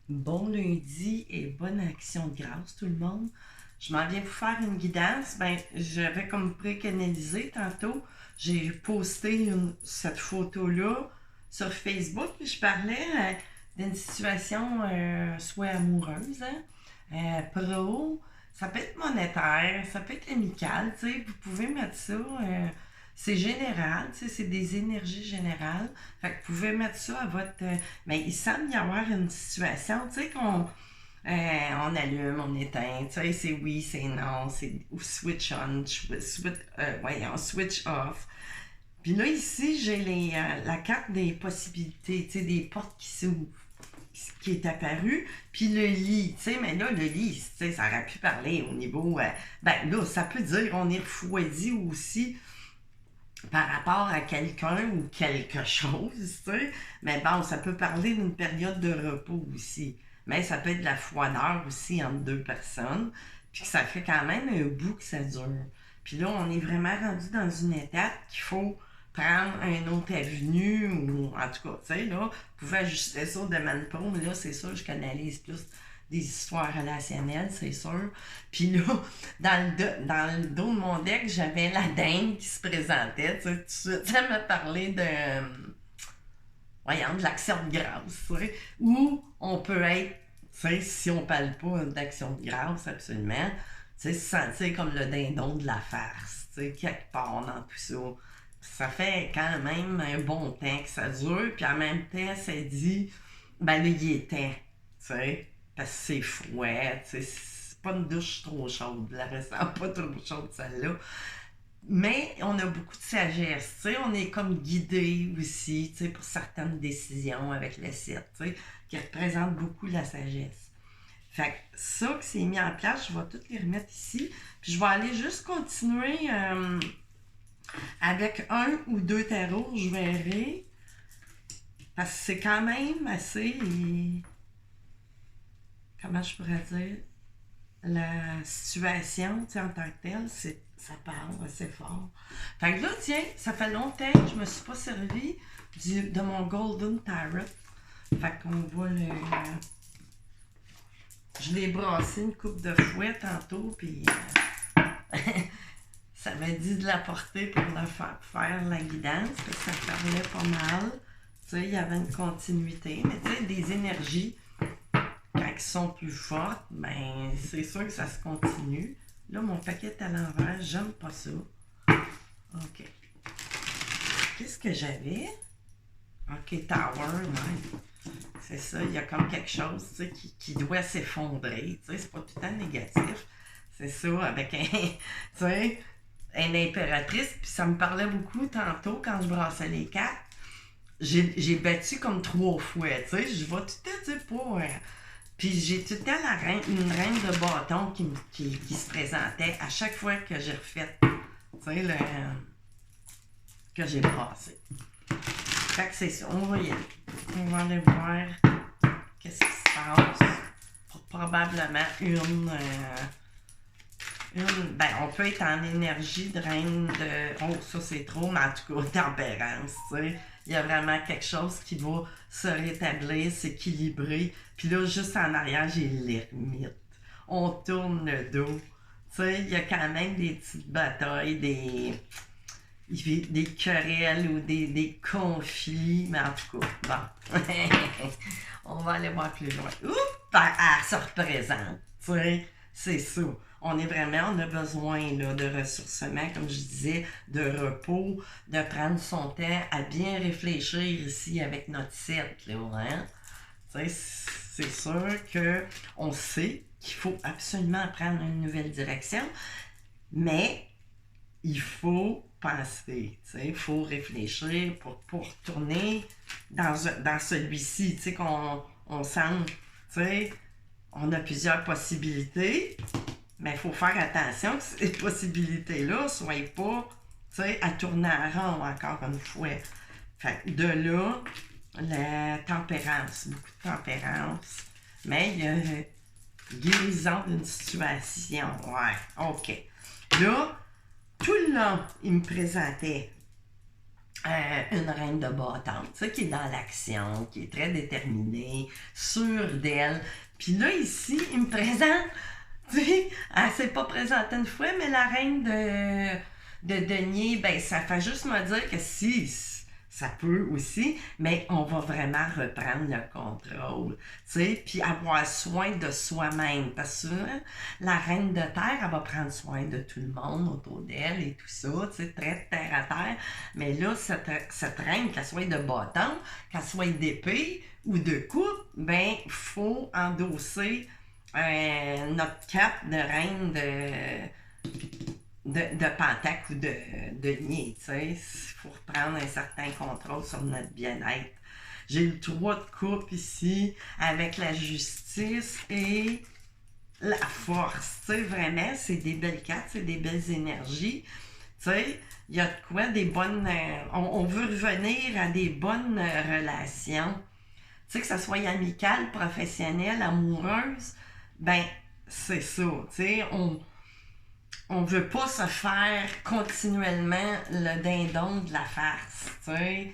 Bon lundi et bonne action de grâce tout le monde. Je m'en viens vous faire une guidance. Ben, j'avais comme précanalisé tantôt. J'ai posté cette photo-là sur Facebook. Puis je parlais d'une situation soit amoureuse, hein, pro. Ça peut être monétaire, ça peut être amical. Tu sais, vous pouvez mettre ça. C'est général, tu sais, c'est des énergies générales. Fait que vous pouvez mettre ça à votre. Mais il semble y avoir une situation, tu sais, on allume, on éteint, tu sais, c'est oui, c'est non, c'est ou switch on, voyons, switch off. Puis là, ici, j'ai la carte des possibilités, tu sais, des portes qui s'ouvrent, qui est apparue, puis le lit, tu sais, mais là, le lit, tu sais, ça aurait pu parler au niveau, ben là, ça peut dire on est refroidi aussi par rapport à quelqu'un ou quelque chose, tu sais. Mais bon, ça peut parler d'une période de repos aussi. Mais ça peut être de la froideur aussi entre deux personnes. Puis que ça fait quand même un bout que ça dure. Puis là, on est vraiment rendu dans une étape qu'il faut prendre un autre avenue ou en tout cas, tu sais, là, vous pouvez ajuster ça de Manpo, mais là, c'est sûr, je canalise plus des histoires relationnelles, c'est sûr. Puis là, dans le dos de mon deck, j'avais la dinde qui se présentait. Tu sais, tout de suite, ça me parlait voyons, de l'action de grâce. Tu sais, où on peut être, tu sais, si on parle pas d'action de grâce, absolument, tu sais, se sentir comme le dindon de la farce, tu sais, quelque part dans tout ça. Ça fait quand même un bon temps que ça dure, puis en même temps, ça dit, ben là, il est temps, tu sais, parce que c'est froid, tu sais, c'est pas une douche trop chaude, la ressent pas trop chaude celle-là. Mais on a beaucoup de sagesse, tu sais, on est comme guidé aussi, tu sais, pour certaines décisions avec le site, tu sais, qui représente beaucoup la sagesse. Fait que ça que c'est mis en place, je vais toutes les remettre ici, puis je vais aller juste continuer avec un ou deux tarots, je verrai, parce que c'est quand même assez, comment je pourrais dire, la situation, tu sais, en tant que telle, ça parle assez fort. Fait que là, tiens, ça fait longtemps que je me suis pas servi de mon Golden Tarot. Fait qu'on va le. Je l'ai brassé une coupe de fouet tantôt, puis ça m'a dit de la porter pour faire la guidance, parce que ça parlait pas mal. Tu sais, il y avait une continuité, mais tu sais, des énergies quand ils sont plus fortes, ben c'est sûr que ça se continue. Là, mon paquet est à l'envers, j'aime pas ça. OK. Qu'est-ce que j'avais? OK, Tower, ouais. C'est ça, il y a comme quelque chose tu sais, qui doit s'effondrer. Tu sais, c'est pas tout le temps négatif. C'est ça, avec un, tu sais, une impératrice. Puis ça me parlait beaucoup tantôt quand je brassais les cartes. J'ai battu comme trois fois, tu sais. Je vais tout le temps, tu sais, pas. Puis j'ai tout le temps une reine de bâton qui se présentait à chaque fois que j'ai refait, tu sais, que j'ai brassé. Fait que c'est ça, on va y aller. On va aller voir qu'est-ce qui se passe. Probablement ben, on peut être en énergie de reine de. Oh, ça c'est trop, mais en tout cas, tempérance, tu sais. Il y a vraiment quelque chose qui va se rétablir, s'équilibrer. Puis là, juste en arrière, j'ai l'ermite. On tourne le dos. Tu sais, il y a quand même des petites batailles, des querelles ou des conflits, mais en tout cas, bon. On va aller voir plus loin. Oups! Elle se représente. Tu sais, c'est ça. On a besoin là, de ressourcement, comme je disais, de repos, de prendre son temps à bien réfléchir ici avec notre cercle. Là, hein? Tu sais, c'est sûr qu'on sait qu'il faut absolument prendre une nouvelle direction, mais il faut penser, il faut réfléchir pour tourner dans celui-ci, tu sais, qu'on sent, tu sais, on a plusieurs possibilités, mais il faut faire attention que ces possibilités-là ne soient pas, tu sais, à tourner en rond encore une fois. Fait que de là, la tempérance, beaucoup de tempérance, mais il y a guérison d'une situation, ouais, ok. Là, tout le long, il me présentait une reine de bâton, tu sais, qui est dans l'action, qui est très déterminée, sûre d'elle. Puis là, ici, il me présente, tu sais, elle s'est pas présentée une fois, mais la reine de denier, ben, ça fait juste me dire que si, ça peut aussi, mais on va vraiment reprendre le contrôle, tu sais, puis avoir soin de soi-même. Parce que souvent, la reine de terre, elle va prendre soin de tout le monde autour d'elle et tout ça, tu sais, très terre à terre. Mais là, cette reine, qu'elle soit de bâton, qu'elle soit d'épée ou de coupe, ben, il faut endosser notre cape de reine de Pentacle ou de Nier, tu sais. Il faut reprendre un certain contrôle sur notre bien-être. J'ai le 3 de coupe ici avec la justice et la force. Tu sais, vraiment, c'est des belles cartes, c'est des belles énergies. Tu sais, il y a de quoi des bonnes... on veut revenir à des bonnes relations. Tu sais, que ce soit amicale, professionnelle, amoureuse, ben, c'est ça. Tu sais, on veut pas se faire continuellement le dindon de la farce, tu sais.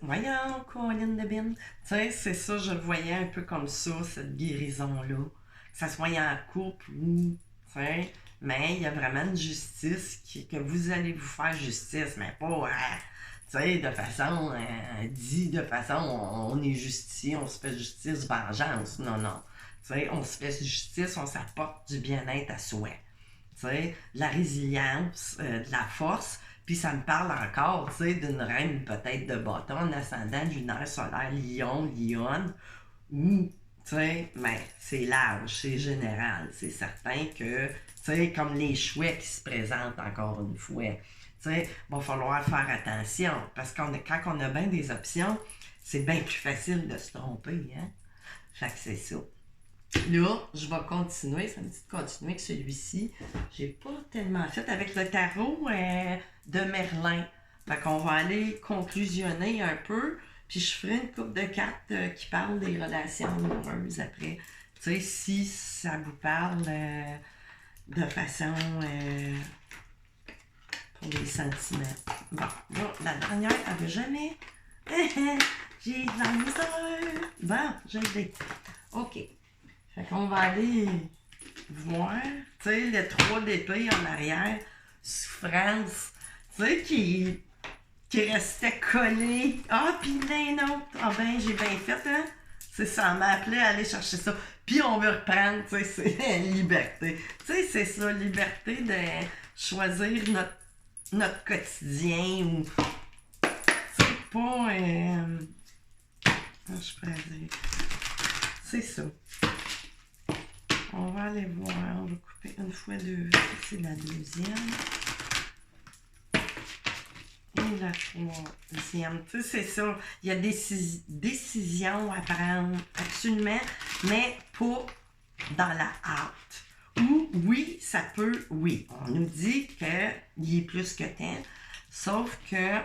Voyons, Colin de Bin. Tu sais, c'est ça, je le voyais un peu comme ça, cette guérison-là. Que ça soit en couple ou, tu sais, mais il y a vraiment une justice que vous allez vous faire justice, mais pas, tu sais, de façon, dit de façon, on est justicier, on se fait justice, vengeance. Non, non. Tu sais, on se fait justice, on s'apporte du bien-être à soi. Tu sais, de la résilience, de la force, puis ça me parle encore, tu sais, d'une reine peut-être de bâton, en ascendant lunaire solaire, lion, lionne, ou, tu sais, mais c'est large, c'est général, c'est certain que, tu sais, comme les chouettes qui se présentent encore une fois, tu sais, il va falloir faire attention, parce que quand on a bien des options, c'est bien plus facile de se tromper, hein? Fait que c'est ça. Là, je vais continuer. Ça me dit de continuer avec celui-ci. J'ai pas tellement fait avec le tarot de Merlin. Fait qu'on va aller conclusionner un peu. Puis je ferai une couple de cartes qui parlent des relations amoureuses après. Tu sais, si ça vous parle de façon pour les sentiments. Bon, là, la dernière, elle veut jamais. J'ai de la misère. Bon, j'ai l'ai. OK. Fait qu'on va aller voir, tu sais, le 3 d'épée en arrière, souffrance, tu sais, qui restait collé. Ah, puis un autre. Ah ben, j'ai bien fait, hein? C'est ça, on m'a appelé à aller chercher ça. Puis on veut reprendre, tu sais, c'est liberté. Tu sais, c'est ça, liberté de choisir notre quotidien ou, tu sais, pas, je pourrais dire, c'est ça. On va aller voir, on va couper une fois deux, c'est la deuxième. Et la troisième. Tu sais, c'est ça. Il y a des décisions à prendre, absolument, mais pas dans la hâte. Ou, oui, ça peut, oui. On nous dit qu'il est plus que temps, sauf que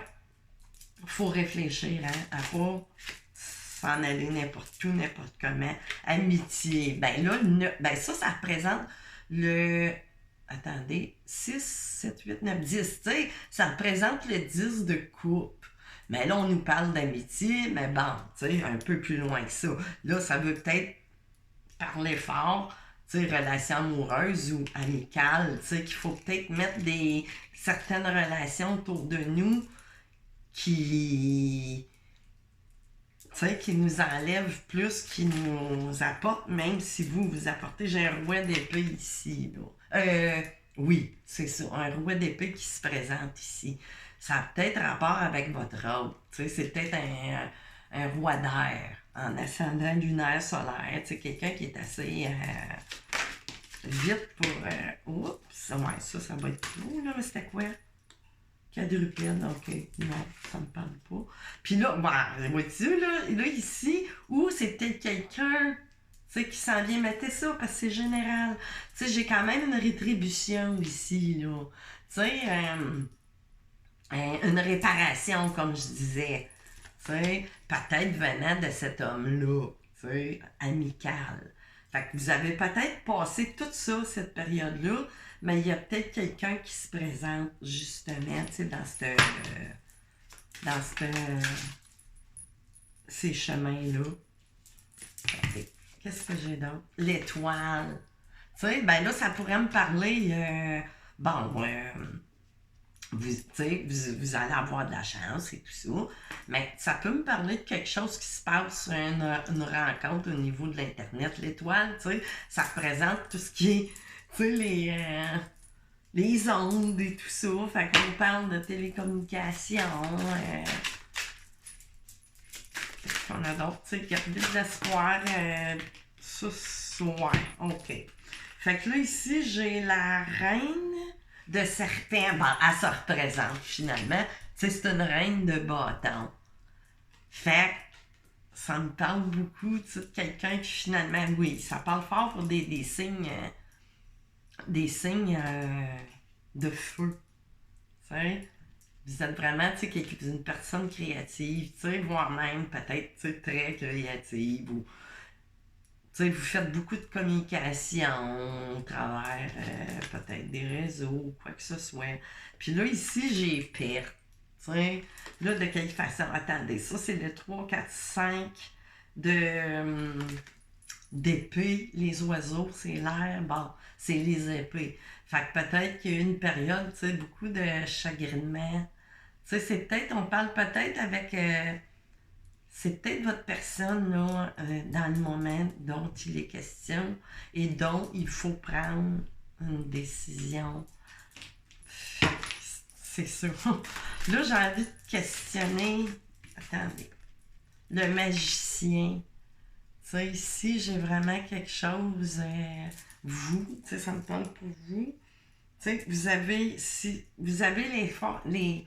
faut réfléchir à pas s'en aller n'importe où, n'importe comment. Amitié. Ben là, ben ça représente le... Attendez, 6, 7, 8, 9, 10. Tu sais, ça représente le 10 de coupe. Mais là, on nous parle d'amitié, mais bon, tu sais, un peu plus loin que ça. Là, ça veut peut-être parler fort, tu sais, relations amoureuses ou amicales, tu sais, qu'il faut peut-être mettre certaines relations autour de nous qui nous enlève plus, qui nous apporte, même si vous apportez, j'ai un roi d'épée ici, là. Oui, c'est ça, un roi d'épée qui se présente ici. Ça a peut-être rapport avec votre robe, tu sais, c'est peut-être un roi d'air, en ascendant lunaire solaire, tu sais, quelqu'un qui est assez vite pour... oups, ouais, ça va être trop, là, mais c'était quoi? Quadrupède, ok. Non, ça me parle pas. Puis là, vois-tu, là, ici, où c'est peut-être quelqu'un, tu sais, qui s'en vient mettre ça, parce que c'est général. Tu sais, j'ai quand même une rétribution ici, là. Tu sais, une réparation, comme je disais. Tu sais, peut-être venant de cet homme-là, tu sais, amical. Fait que vous avez peut-être passé tout ça, cette période-là, mais il y a peut-être quelqu'un qui se présente, justement, tu sais, dans cette... dans ces chemins-là. Qu'est-ce que j'ai d'autre? L'étoile. Tu sais, ben là, ça pourrait me parler, vous allez avoir de la chance et tout ça, mais ça peut me parler de quelque chose qui se passe sur une rencontre au niveau de l'Internet. L'étoile, tu sais, ça représente tout ce qui est, tu sais, les ondes et tout ça. Fait qu'on parle de télécommunications. Qu'est-ce qu'on a d'autre? Tu sais, garder de l'espoir. Ouais, ok. Fait que là, ici, j'ai la reine de serpent. Bon, elle se représente finalement. Tu sais, c'est une reine de bâton. Fait que ça me parle beaucoup, tu sais, de quelqu'un qui finalement, oui, ça parle fort pour des signes. Des signes de feu. Tu sais, vous êtes vraiment, tu sais, une personne créative, tu sais, voire même peut-être, tu sais, très créative ou. Tu sais, vous faites beaucoup de communication au travers peut-être des réseaux ou quoi que ce soit. Puis là, ici, j'ai perte. Tu sais, là, de quelle façon? Attendez, ça, c'est le 3, 4, 5 d'épée. Les oiseaux, c'est l'air. Bon, c'est les épées. Fait que peut-être qu'il y a eu une période, tu sais, beaucoup de chagrinement. Tu sais, c'est peut-être, on parle peut-être avec. C'est peut-être votre personne là, dans le moment dont il est question et dont il faut prendre une décision. C'est sûr. Là, j'ai envie de questionner. Attendez. Le magicien. Tu sais, ici, j'ai vraiment quelque chose. Vous, tu sais, ça me parle pour vous. Tu sais, vous avez les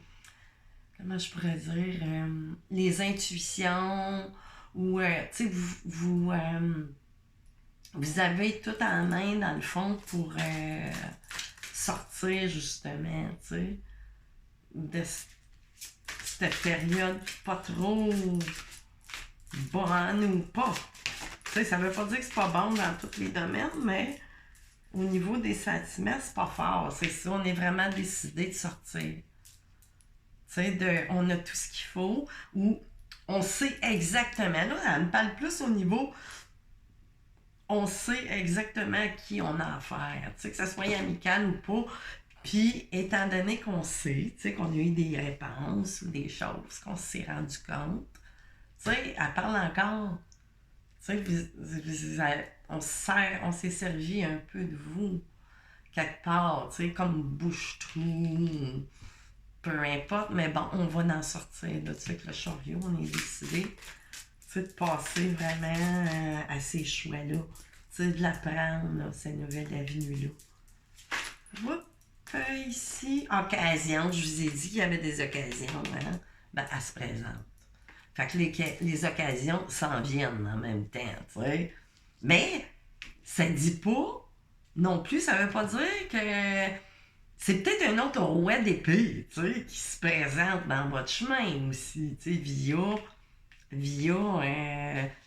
comment je pourrais dire, les intuitions, ou, tu sais, vous avez tout en main, dans le fond, pour sortir, justement, tu sais, de cette période pas trop bonne ou pas. Tu sais, ça veut pas dire que c'est pas bon dans tous les domaines, mais au niveau des sentiments, c'est pas fort. C'est ça, on est vraiment décidé de sortir. On a tout ce qu'il faut, ou on sait exactement, là, elle me parle plus au niveau, on sait exactement à qui on a affaire, que ce soit amical ou pas, puis étant donné qu'on sait, qu'on a eu des réponses ou des choses, qu'on s'est rendu compte, elle parle encore, on s'est servi un peu de vous, quelque part, comme bouche-trou, peu importe, mais bon, on va en sortir. Là, tu sais, avec le chariot, on est décidé de passer vraiment à ces choix-là. Tu sais, de la prendre, là, cette nouvelle avenue-là. Ici, occasion, je vous ai dit qu'il y avait des occasions, hein? Ben, elle se présente. Fait que les occasions s'en viennent en même temps, tu sais. Mais, ça dit pas, non plus, ça veut pas dire que c'est peut-être un autre roi d'épée, tu sais, qui se présente dans votre chemin aussi, tu sais, via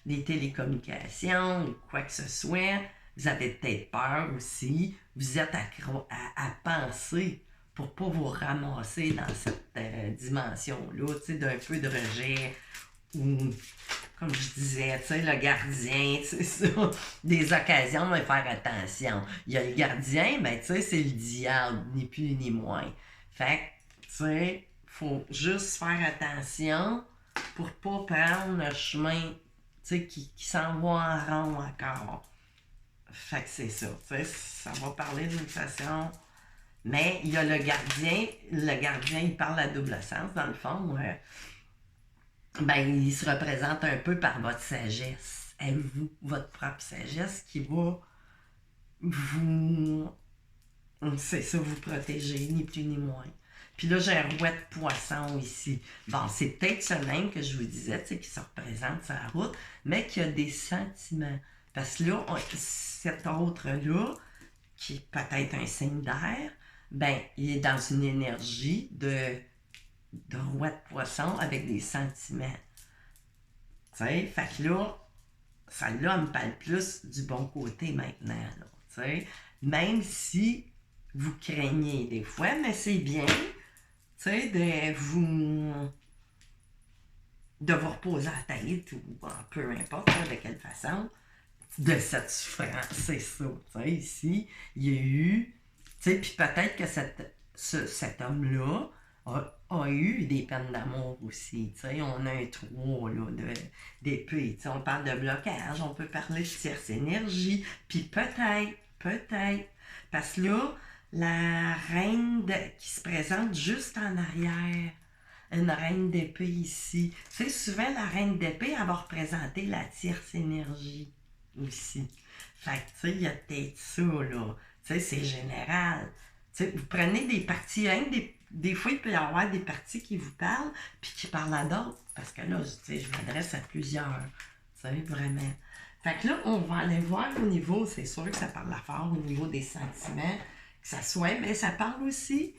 des télécommunications ou quoi que ce soit. Vous avez peut-être peur aussi. Vous êtes à penser pour pas vous ramasser dans cette dimension-là, tu sais, d'un peu de rejet ou, comme je disais, tu sais, le gardien, c'est ça, des occasions, mais faire attention. Il y a le gardien, ben, tu sais, c'est le diable, ni plus ni moins. Fait que, tu sais, faut juste faire attention pour pas prendre le chemin, tu sais, qui s'en va en rond encore. Fait que c'est ça, tu sais, ça va parler d'une façon. Mais il y a le gardien, il parle à double sens, dans le fond. Ben, il se représente un peu par votre sagesse. Avez-vous votre propre sagesse qui va vous, c'est ça, vous protéger, ni plus ni moins. Puis là, j'ai un roi de poisson ici. Bon, c'est peut-être ce même que je vous disais, tu sais, qui se représente sur la route, mais qui a des sentiments. Parce que là, cet autre-là, qui est peut-être un signe d'air, ben, il est dans une énergie de roi de poisson avec des sentiments. Tu sais, fait que là, ça-là me parle plus du bon côté maintenant, là, tu sais. Même si vous craignez des fois, mais c'est bien, tu sais, de vous de vous reposer la tête ou peu importe de quelle façon, de cette souffrance. C'est ça. Tu sais, ici, il y a eu. Tu sais, puis peut-être que cet homme-là a eu des peines d'amour aussi. Tu sais, on a un 3 là, d'épée. Tu sais, on parle de blocage, on peut parler de tierce énergie. Puis peut-être. Parce que là, la reine qui se présente juste en arrière, une reine d'épée ici. Tu sais, souvent, la reine d'épée, elle va représenter la tierce énergie aussi. Fait que, tu sais, il y a peut-être ça, là. Tu sais, c'est général. Tu sais, vous prenez des parties, hein, des fois, il peut y avoir des parties qui vous parlent, puis qui parlent à d'autres. Parce que là, tu sais, je m'adresse à plusieurs. Tu sais, vraiment. Fait que là, on va aller voir au niveau, c'est sûr que ça parle fort au niveau des sentiments, que ça soit, mais ça parle aussi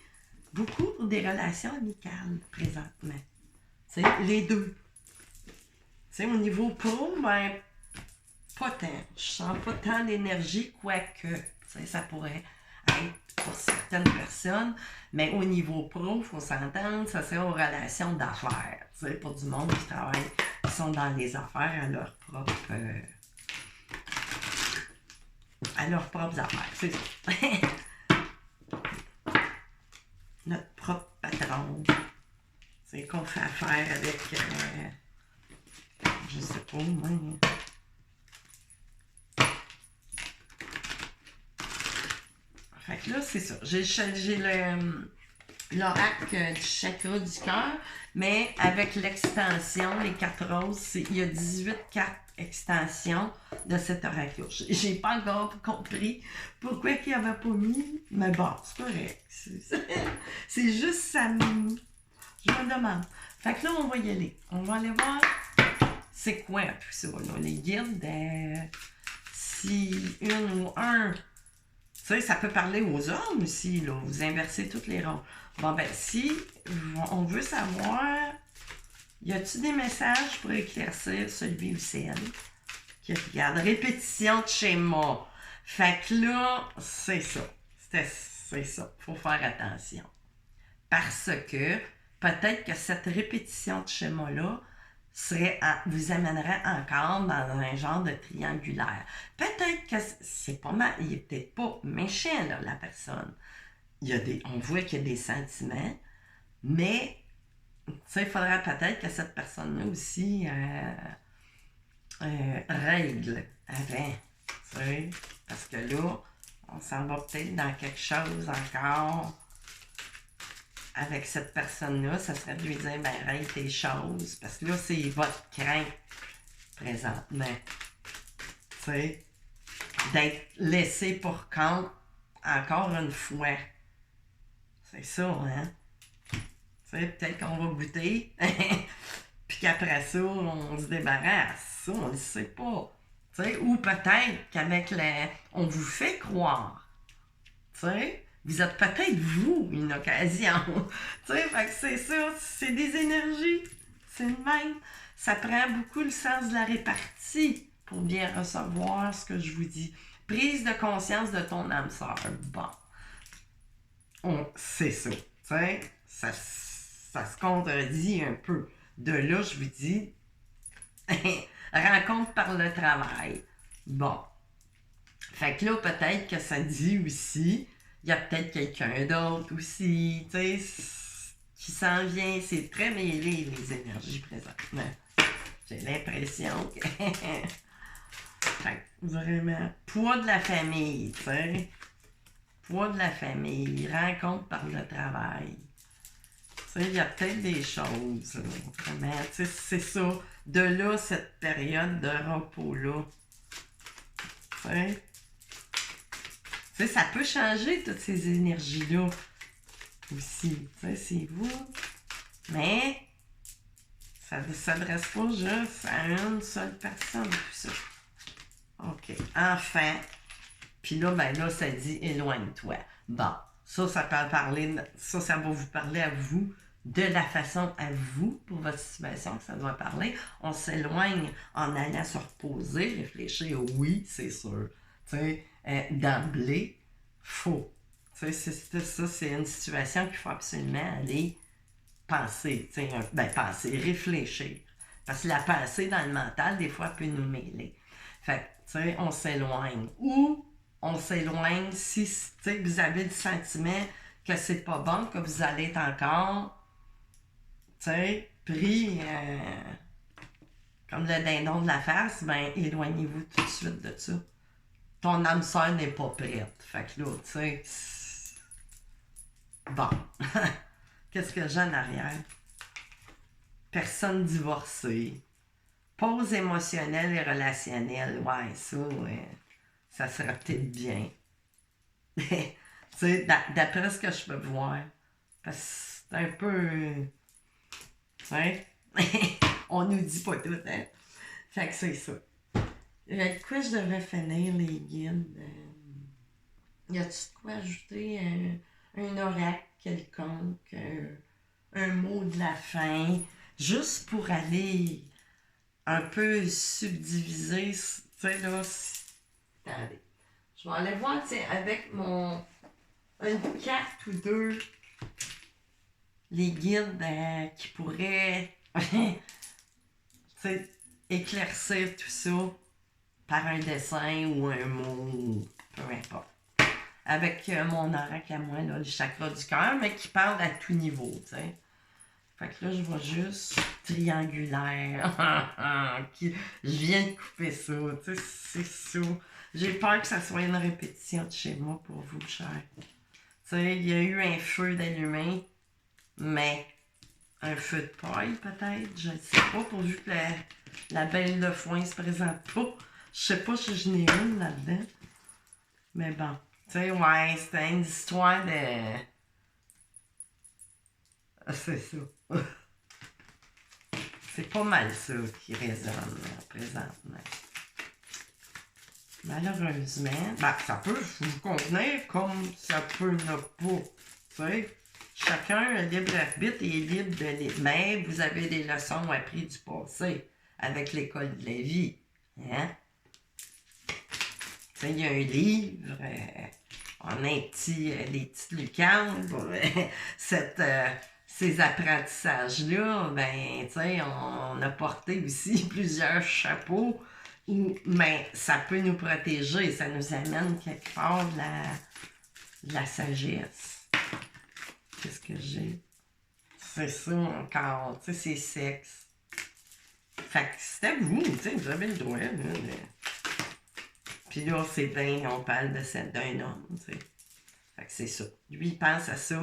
beaucoup des relations amicales présentement. Tu sais, les deux. Tu sais, au niveau pro, ben, pas tant. Je sens pas tant d'énergie, quoique, tu sais, ça pourrait être pour certaines personnes, mais au niveau pro, il faut s'entendre, ça serait aux relations d'affaires. Tu sais, pour du monde qui travaille, qui sont dans les affaires à leurs propres affaires. C'est ça. Notre propre patron. C'est qu'on fait affaire avec, je sais pas, moi. Fait que là, c'est ça. J'ai l'oracle du chakra du cœur, mais avec l'extension, les 4 roses, il y a 18 cartes extension de cet oracle. J'ai pas encore compris pourquoi il avait pas mis, mais bon, c'est correct. C'est juste ça. Je me demande. Fait que là, on va y aller. On va aller voir c'est quoi tout ça, là. Les guides, si une ou un. Tu sais, ça peut parler aux hommes aussi, là. Vous inversez toutes les rôles. Bon, ben, si on veut savoir, y a-t-il des messages pour éclaircir celui ou celle qui regarde? Répétition de schéma. Fait que là, c'est ça. C'est ça. Faut faire attention. Parce que peut-être que cette répétition de schéma-là vous amènerait encore dans un genre de triangulaire. Peut-être que c'est pas mal, il est peut-être pas méchant, là, la personne. On voit qu'il y a des sentiments, mais il faudrait peut-être que cette personne-là aussi règle avant. T'sais, parce que là, on s'en va peut-être dans quelque chose encore avec cette personne-là, ça serait de lui dire, ben, règle tes choses. Parce que là, c'est votre crainte présentement. Tu sais, d'être laissé pour compte encore une fois. C'est ça, hein? Tu sais, peut-être qu'on va goûter, puis qu'après ça, on se débarrasse. Ça, on ne le sait pas. Tu sais, ou peut-être qu'avec on vous fait croire. Tu sais, vous êtes peut-être vous une occasion. Tu sais, fait que c'est ça, c'est des énergies. C'est le même. Ça prend beaucoup le sens de la répartie pour bien recevoir ce que je vous dis. Prise de conscience de ton âme sœur. Bon. C'est ça. Tu sais, ça se contredit un peu. De là, je vous dis, rencontre par le travail. Bon. Fait que là, peut-être que ça dit aussi, il y a peut-être quelqu'un d'autre aussi, tu sais, qui s'en vient. C'est très mêlé, les énergies présentement. J'ai l'impression que... Fait que, vraiment, poids de la famille, tu sais. Poids de la famille, rencontre par le travail. Tu sais, il y a peut-être des choses, vraiment, tu sais, c'est ça. De là, cette période de repos-là. Tu sais. Tu sais, ça peut changer toutes ces énergies-là aussi. Tu sais, c'est vous. Mais ça ne s'adresse pas juste à une seule personne, tout ça. OK. Enfin. Puis là, ben là, ça dit éloigne-toi. Bon. Ça va vous parler à vous de la façon à vous, pour votre situation que ça doit parler. On s'éloigne en allant se reposer, réfléchir. Oui, c'est sûr. Tu sais, d'emblée, faux. Tu sais, ça, c'est une situation qu'il faut absolument aller penser. Tu sais, penser, réfléchir. Parce que la pensée dans le mental, des fois, peut nous mêler. Fait que, tu sais, on s'éloigne. Ou on s'éloigne si, tu sais, vous avez le sentiment que c'est pas bon, que vous allez être encore, tu sais, pris comme le dindon de la face, ben éloignez-vous tout de suite de ça. Ton âme sœur n'est pas prête. Fait que là, tu sais, bon. Qu'est-ce que j'ai en arrière? Personne divorcée. Pause émotionnelle et relationnelle. Ouais, ça serait peut-être bien. Tu sais, d'après ce que je peux voir. Parce que c'est un peu. Tu sais, on nous dit pas tout, hein? Fait que c'est ça. De quoi je devrais finir les guides? Y a-tu de quoi ajouter un oracle quelconque? Un mot de la fin? Juste pour aller un peu subdiviser, tu sais, là. Attendez. Je vais aller voir, tu sais, avec une carte ou deux, les guides qui pourraient, tu sais, éclaircir tout ça par un dessin ou un mot, peu importe. Avec mon oracle à moi, là, le chakra du cœur, mais qui parle à tout niveau, tu sais. Fait que là, je vois juste triangulaire. Je viens de couper ça, tu sais, c'est ça. J'ai peur que ça soit une répétition de chez moi pour vous, cher. Tu sais, il y a eu un feu d'allumé, mais un feu de paille, peut-être, je ne sais pas, pourvu que la belle de foin se présente pas. Je sais pas si je n'ai une là-dedans. Mais bon, tu sais, ouais, c'était une histoire de... C'est ça. C'est pas mal ça qui résonne présentement. Malheureusement, ben, ça peut vous convenir comme ça peut ne pas. Tu sais, chacun a libre arbitre et est libre de lire. Mais vous avez des leçons apprises du passé avec l'école de la vie. Hein? Tu sais, il y a un livre, on a des petites lucarnes pour ces apprentissages-là. Ben, tu sais, on a porté aussi plusieurs chapeaux. Mais ça peut nous protéger, ça nous amène quelque part de la sagesse. Qu'est-ce que j'ai? C'est ça encore, tu sais, c'est sexe. Fait que c'était vous, tu sais, vous avez le droit, là. Puis là, c'est bien, on parle d'un homme, tu sais. Fait que c'est ça. Lui, il pense à ça.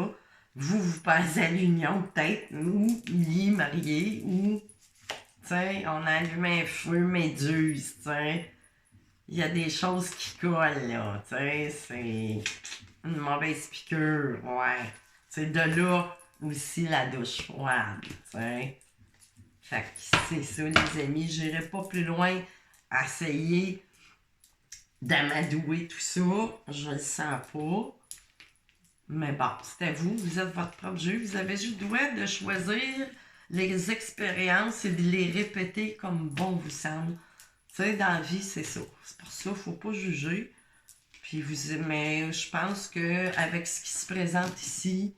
Vous pensez à l'union, peut-être, ou il est marié, ou... T'sais, on a allumé un feu méduse, t'sais. Il y a des choses qui collent, là, t'sais. C'est une mauvaise piqûre, ouais. C'est de là aussi la douche froide, t'sais. Fait que c'est ça, les amis. J'irai pas plus loin à essayer d'amadouer tout ça. Je le sens pas. Mais bon, c'est à vous. Vous êtes votre propre jeu. Vous avez juste le droit de choisir les expériences et de les répéter comme bon vous semble. Tu sais, dans la vie, c'est ça. C'est pour ça, il ne faut pas juger. Puis mais je pense qu'avec ce qui se présente ici,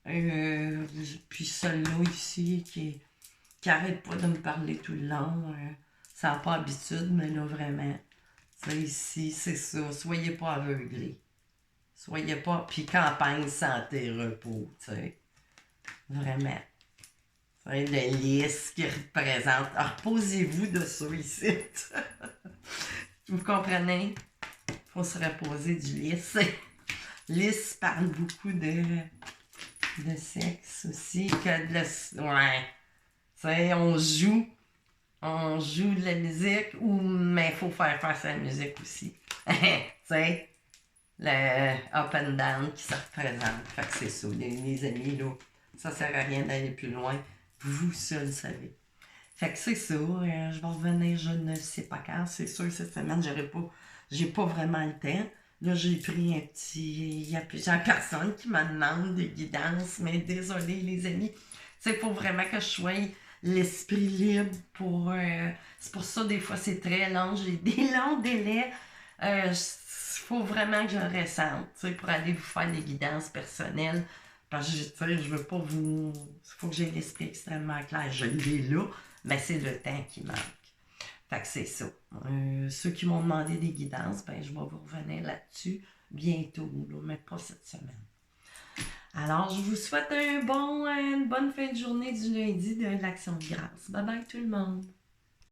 puis celui-là ici qui arrête pas de me parler tout le long, ça n'a pas habitude, mais là, vraiment, tu sais, ici, c'est ça. Soyez pas aveuglés. Soyez pas... Puis campagne, santé, repos, tu sais. Vraiment. Le lys qui représente. Alors, reposez-vous de ça ici. Vous comprenez? Il faut se reposer du lys. Lys parle beaucoup de sexe aussi. Que de ouais. Tu sais, on joue de la musique, mais il faut faire face à la musique aussi. Tu sais, le up and down qui se représente. Fait que c'est ça, les amis, là. Ça sert à rien d'aller plus loin. Vous seul savez. Fait que c'est ça. Je vais revenir, je ne sais pas quand. C'est sûr, cette semaine, j'ai pas vraiment le temps. Là, j'ai pris un petit... Il y a plusieurs personnes qui me demandent des guidances, mais désolé, les amis. C'est pour vraiment que je sois l'esprit libre pour... c'est pour ça, des fois, c'est très long. J'ai des longs délais. Il faut vraiment que je le ressente, pour aller vous faire des guidances personnelles. Parce que, je veux pas vous... Il faut que j'ai l'esprit extrêmement clair. Je l'ai là, ben c'est le temps qui manque. Fait que c'est ça. Ceux qui m'ont demandé des guidances, ben je vais vous revenir là-dessus bientôt, là, mais pas cette semaine. Alors, je vous souhaite une bonne fin de journée du lundi de l'Action de grâce. Bye bye tout le monde!